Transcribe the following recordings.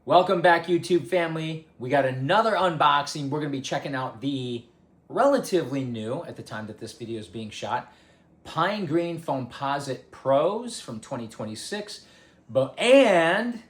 Welcome back, YouTube family. We got another unboxing. We're going to be checking out the relatively new, at the time that this video is being shot, Pine Green Foamposite Pros from 2026. And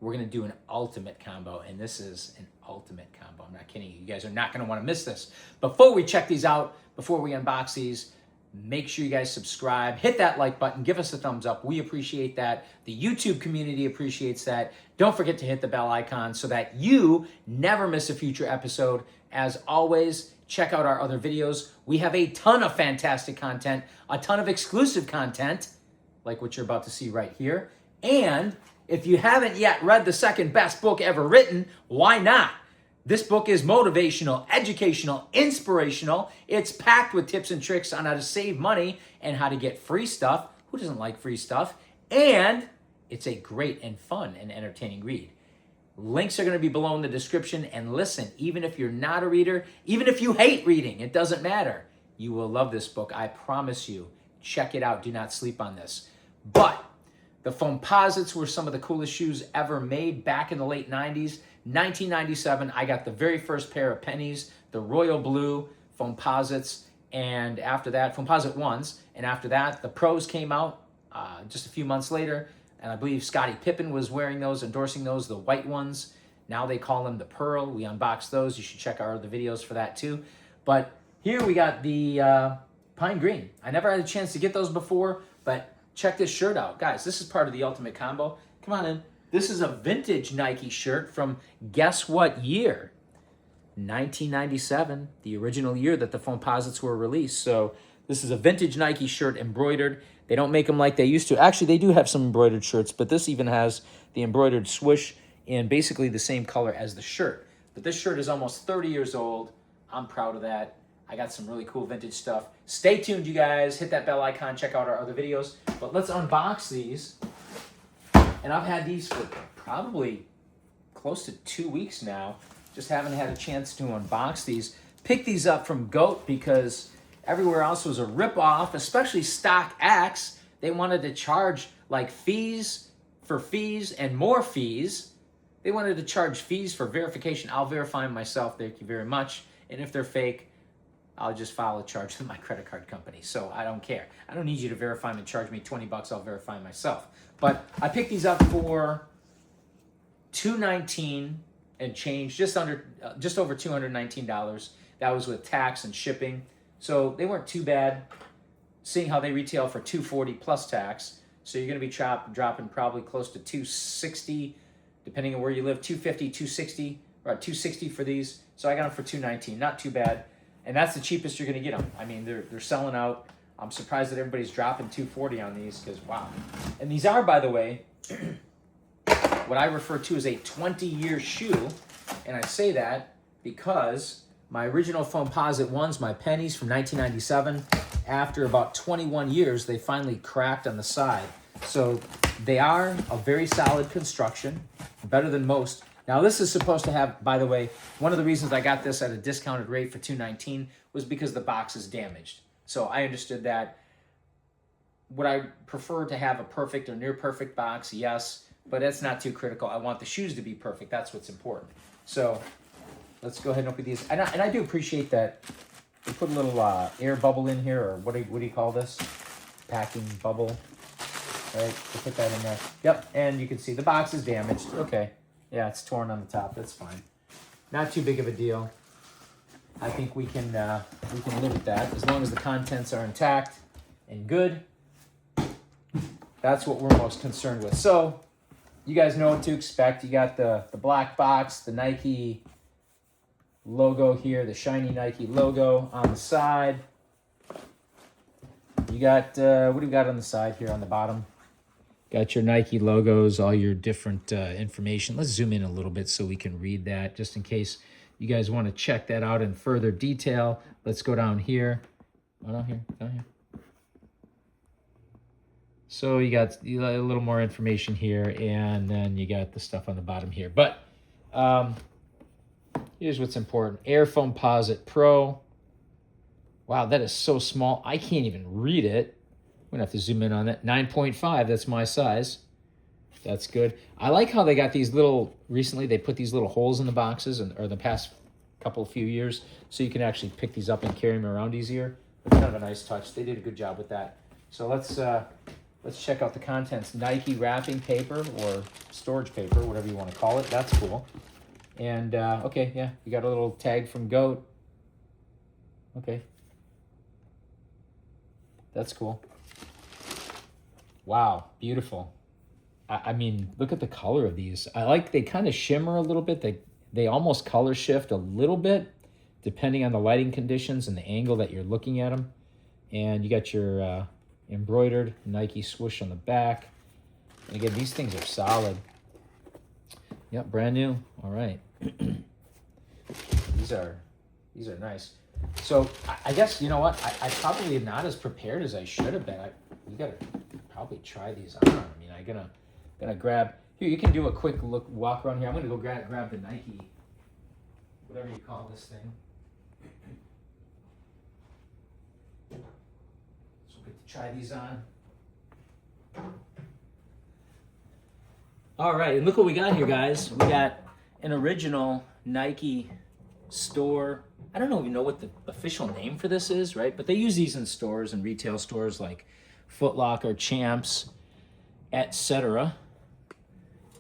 we're going to do an ultimate combo, and this is an ultimate combo. I'm not kidding you. You guys are not going to want to miss this. Before we check these out, before we unbox these, make sure you guys subscribe, hit that like button, give us a thumbs up. We appreciate that. The YouTube community appreciates that. Don't forget to hit the bell icon so that you never miss a future episode. As always, check out our other videos. We have a ton of fantastic content, a ton of exclusive content, like what you're about to see right here. And if you haven't yet read the second best book ever written, why not? This book is motivational, educational, inspirational. It's packed with tips and tricks on how to save money and how to get free stuff. Who doesn't like free stuff? And it's a great and fun and entertaining read. Links are going to be below in the description. And listen, even if you're not a reader, even if you hate reading, it doesn't matter. You will love this book. I promise you. Check it out. Do not sleep on this. But the Foamposites were some of the coolest shoes ever made back in the late 90s. 1997, I got the very first pair of pennies, the royal blue Foamposites, and after that, Foamposite ones, and after that, the Pros came out just a few months later, and I believe Scottie Pippen was wearing those, endorsing those, the white ones. Now they call them the Pearl. We unboxed those. You should check our other videos for that too. But here we got the Pine Green. I never had a chance to get those before, but check this shirt out. Guys, this is part of the ultimate combo. Come on in. This is a vintage Nike shirt from guess what year? 1997, the original year that the Foamposites were released. So this is a vintage Nike shirt embroidered. They don't make them like they used to. Actually, they do have some embroidered shirts, but this even has the embroidered swoosh in basically the same color as the shirt. But this shirt is almost 30 years old. I'm proud of that. I got some really cool vintage stuff. Stay tuned, you guys. Hit that bell icon. Check out our other videos. But let's unbox these. And I've had these for probably close to 2 weeks now. Just haven't had a chance to unbox these. Pick these up from GOAT because everywhere else was a ripoff, especially StockX. They wanted to charge like fees for fees and more fees. They wanted to charge fees for verification. I'll verify them myself, thank you very much. And if they're fake, I'll just file a charge with my credit card company. So I don't care. I don't need you to verify them and charge me 20 bucks. I'll verify myself. But I picked these up for $219 and change, just over $219. That was with tax and shipping. So they weren't too bad, seeing how they retail for $240 plus tax. So you're going to be dropping probably close to $260, depending on where you live, $250, $260, or $260 for these. So I got them for $219, not too bad. And that's the cheapest you're going to get them. I mean, they're selling out. I'm surprised that everybody's dropping $240 on these because, wow. And these are, by the way, what I refer to as a 20-year shoe. And I say that because my original Foamposite ones, my pennies from 1997, after about 21 years, they finally cracked on the side. So they are a very solid construction, better than most. Now, this is supposed to have, by the way, one of the reasons I got this at a discounted rate for $219 was because the box is damaged. So I understood that. Would I prefer to have a perfect or near perfect box? Yes, but that's not too critical. I want the shoes to be perfect. That's what's important. So let's go ahead and open these. And I do appreciate that they put a little air bubble in here, or what do you call this? Packing bubble. Right, they put that in there. Yep, and you can see the box is damaged. Okay. Yeah, it's torn on the top. That's fine. Not too big of a deal. I think we can live with that as long as the contents are intact and good. That's what we're most concerned with. So you guys know what to expect. You got the black box, the Nike logo here, the shiny Nike logo on the side. You got, what do we got on the side here on the bottom? Got your Nike logos, all your different information. Let's zoom in a little bit so we can read that, just in case you guys want to check that out in further detail. Let's go down here. Oh, down here. So you got a little more information here, and then you got the stuff on the bottom here. But here's what's important. Air Foamposite Pro. Wow, that is so small. I can't even read it. I'm going to have to zoom in on that. 9.5, that's my size. That's good. I like how they got these little, recently they put these little holes in the boxes, or the past few years, so you can actually pick these up and carry them around easier. It's kind of a nice touch. They did a good job with that. So let's check out the contents. Nike wrapping paper or storage paper, whatever you want to call it. That's cool. And okay, yeah, you got a little tag from Goat. Okay. That's cool. Wow, beautiful. I mean, look at the color of these. I like, they kind of shimmer a little bit. They almost color shift a little bit, depending on the lighting conditions and the angle that you're looking at them. And you got your embroidered Nike swoosh on the back. And again, these things are solid. Yep, brand new. All right. These are nice. So I guess, you know what? I probably am not as prepared as I should have been. You gotta probably try these on. I mean, I'm gonna grab here. You can do a quick walk around here. I'm gonna go grab the Nike, whatever you call this thing. So we'll get to try these on. All right, and look what we got here, guys. We got an original Nike store. I don't even know what the official name for this is, right? But they use these in stores and retail stores like Foot Locker, Champs, etc.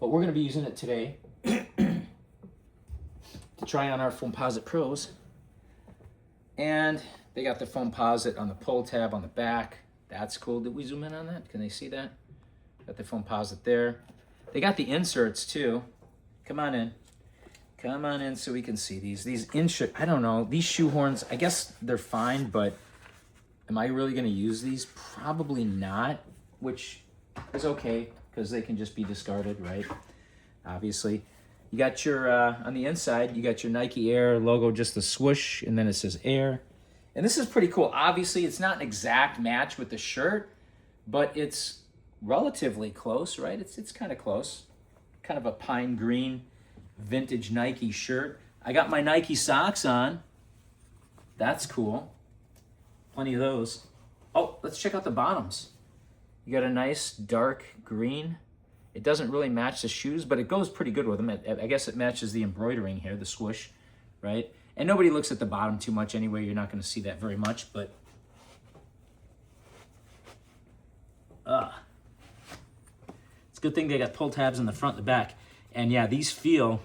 But we're going to be using it today to try on our Foamposite Pros. And they got the Foamposite on the pull tab on the back. That's cool. Did we zoom in on that? Can they see that? Got the Foamposite there. They got the inserts too. Come on in. Come on in so we can see these. These insert, I don't know, these shoehorns, I guess they're fine, but am I really gonna use these? Probably not, which is okay, because they can just be discarded, right? Obviously. You got your, on the inside, you got your Nike Air logo, just the swoosh, and then it says Air. And this is pretty cool. Obviously, it's not an exact match with the shirt, but it's relatively close, right? It's kind of close. Kind of a pine green vintage Nike shirt. I got my Nike socks on. That's cool. Plenty of those. Oh, let's check out the bottoms. You got a nice dark green. It doesn't really match the shoes, but it goes pretty good with them. I guess it matches the embroidering here, the swoosh, right? And nobody looks at the bottom too much anyway. You're not going to see that very much, but it's a good thing they got pull tabs in the front and the back. And yeah, these feel,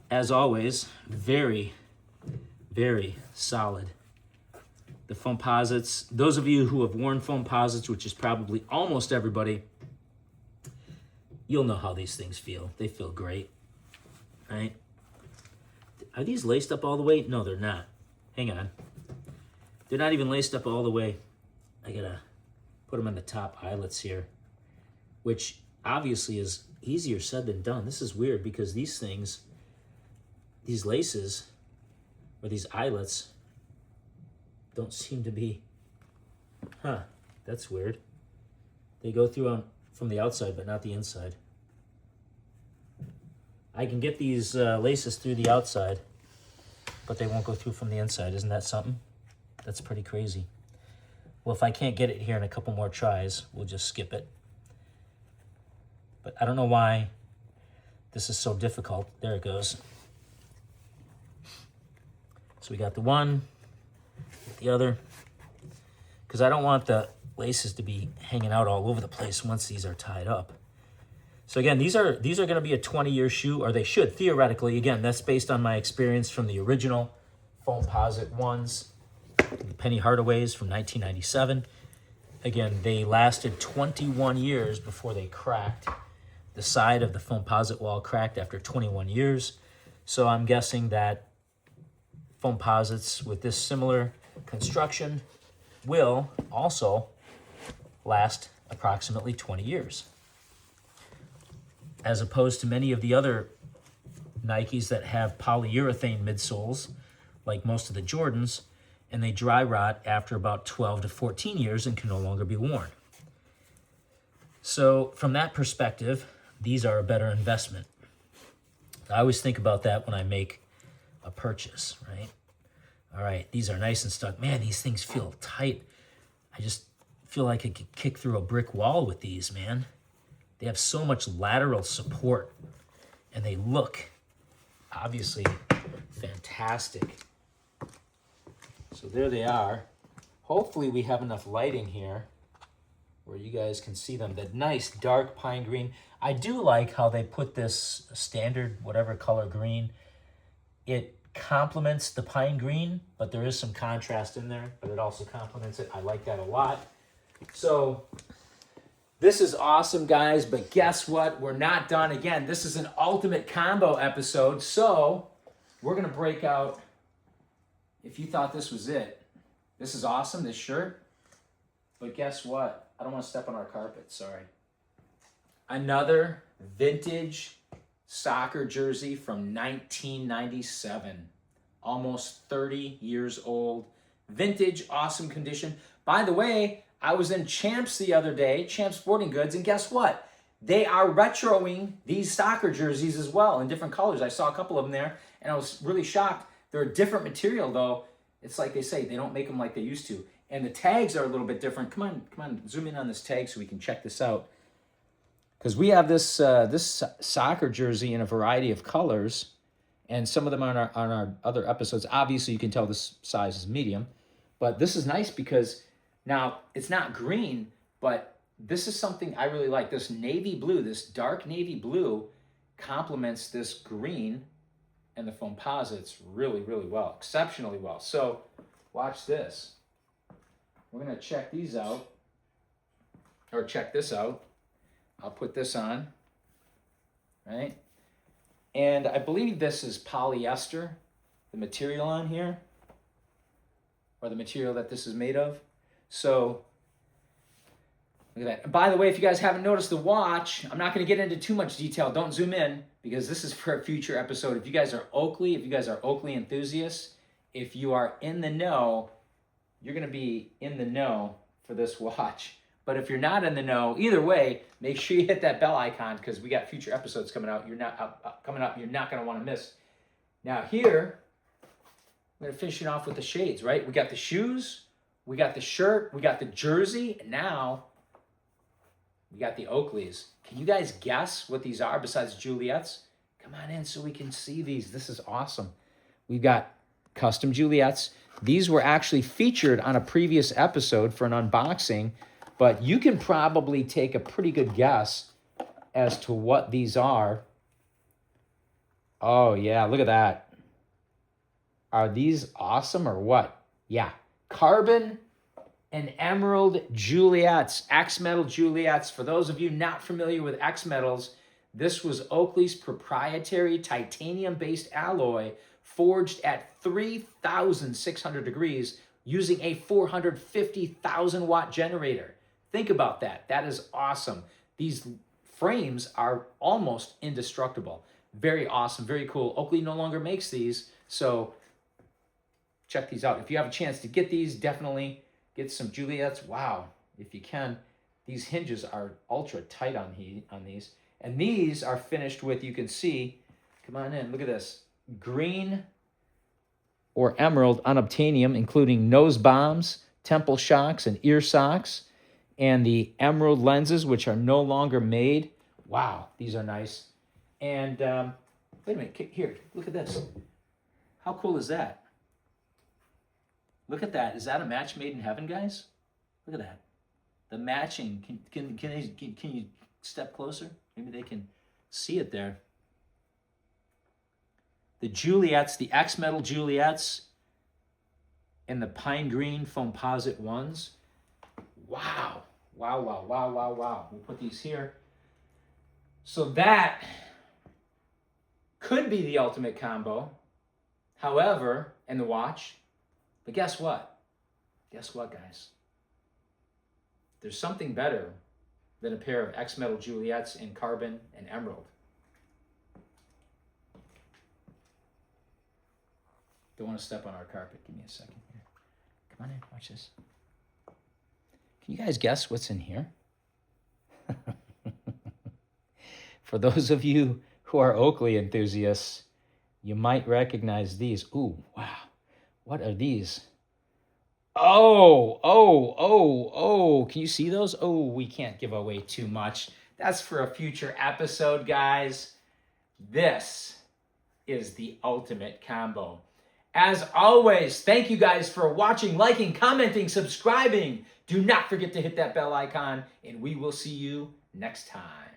as always, very, very solid. The Foamposites, those of you who have worn Foamposites, which is probably almost everybody, you'll know how these things feel. They feel great, right? Are these laced up all the way? No, they're not. Hang on. They're not even laced up all the way. I gotta put them on the top eyelets here, which obviously is easier said than done. This is weird because these things, these laces, or these eyelets, don't seem to be, that's weird. They go through from the outside, but not the inside. I can get these laces through the outside, but they won't go through from the inside. Isn't that something? That's pretty crazy. Well, if I can't get it here in a couple more tries, we'll just skip it. But I don't know why this is so difficult. There it goes. So we got the one, the other, because I don't want the laces to be hanging out all over the place once these are tied up. So again, these are going to be a 20-year shoe, or they should theoretically. Again, that's based on my experience from the original Foamposite ones, the Penny Hardaways from 1997. Again, they lasted 21 years before they cracked. The side of the Foamposite wall cracked after 21 years. So I'm guessing that Foamposites with this similar construction will also last approximately 20 years. As opposed to many of the other Nikes that have polyurethane midsoles, like most of the Jordans, and they dry rot after about 12 to 14 years and can no longer be worn. So from that perspective, these are a better investment. I always think about that when I make a purchase, right? All right, these are nice and stuck. Man, these things feel tight. I just feel like I could kick through a brick wall with these, man. They have so much lateral support, and they look obviously fantastic. So there they are. Hopefully we have enough lighting here where you guys can see them. That nice dark pine green. I do like how they put this standard whatever color green. It complements the pine green, but there is some contrast in there, but it also complements it. I like that a lot. So this is awesome, guys, but guess what? We're not done. Again, this is an ultimate combo episode, so we're going to break out. If you thought this was it, this is awesome, this shirt, but guess what? I don't want to step on our carpet, sorry. Another vintage soccer jersey from 1997. Almost 30 years old. Vintage, awesome condition. By the way, I was in Champs the other day, Champs Sporting Goods, and guess what? They are retroing these soccer jerseys as well in different colors. I saw a couple of them there, and I was really shocked. They're a different material, though. It's like they say, they don't make them like they used to. And the tags are a little bit different. Come on, zoom in on this tag so we can check this out. Because we have this this soccer jersey in a variety of colors, and some of them on our other episodes. Obviously, you can tell this size is medium, but this is nice because now it's not green, but this is something I really like. This navy blue, this dark navy blue, complements this green and the Foamposites really, really well, exceptionally well. So watch this. We're gonna check these out, or check this out. I'll put this on, right? And I believe this is polyester, the material on here, or the material that this is made of. So, look at that. By the way, if you guys haven't noticed the watch, I'm not going to get into too much detail. Don't zoom in, because this is for a future episode. If you guys are Oakley enthusiasts, if you are in the know, you're going to be in the know for this watch. But if you're not in the know, either way, make sure you hit that bell icon, because we got future episodes coming out. You're not coming up. You're not going to want to miss. Now here, we're going to finish it off with the shades, right? We got the shoes, we got the shirt, we got the jersey, and now we got the Oakleys. Can you guys guess what these are besides Juliet's? Come on in so we can see these. This is awesome. We've got custom Juliet's. These were actually featured on a previous episode for an unboxing, but you can probably take a pretty good guess as to what these are. Oh, yeah, look at that. Are these awesome or what? Yeah, carbon and emerald Juliet's, X-Metal Juliet's. For those of you not familiar with X-Metals, this was Oakley's proprietary titanium-based alloy forged at 3,600 degrees using a 450,000 watt generator. Think about that. That is awesome. These frames are almost indestructible. Very awesome, very cool. Oakley no longer makes these, so check these out. If you have a chance to get these, definitely get some Juliet's. Wow, if you can. These hinges are ultra tight on these. And these are finished with, you can see, come on in, look at this, green or emerald unobtainium, including nose bombs, temple shocks, and ear socks, and the emerald lenses, which are no longer made. Wow, these are nice. And wait a minute, here, look at this. How cool is that? Look at that. Is that a match made in heaven, guys? Look at that. The matching. Can you step closer? Maybe they can see it there. The Juliet's, the X-Metal Juliet's, and the pine green Foamposite ones. Wow. Wow, wow, wow, wow, wow. We'll put these here. So that could be the ultimate combo. However, and the watch. But guess what? Guess what, guys? There's something better than a pair of X-Metal Juliet's in carbon and emerald. Don't want to step on our carpet. Give me a second here. Come on in, watch this. Can you guys guess what's in here? For those of you who are Oakley enthusiasts, you might recognize these. Ooh, wow. What are these? Oh. Can you see those? Oh, we can't give away too much. That's for a future episode, guys. This is the ultimate combo. As always, thank you guys for watching, liking, commenting, subscribing. Do not forget to hit that bell icon, and we will see you next time.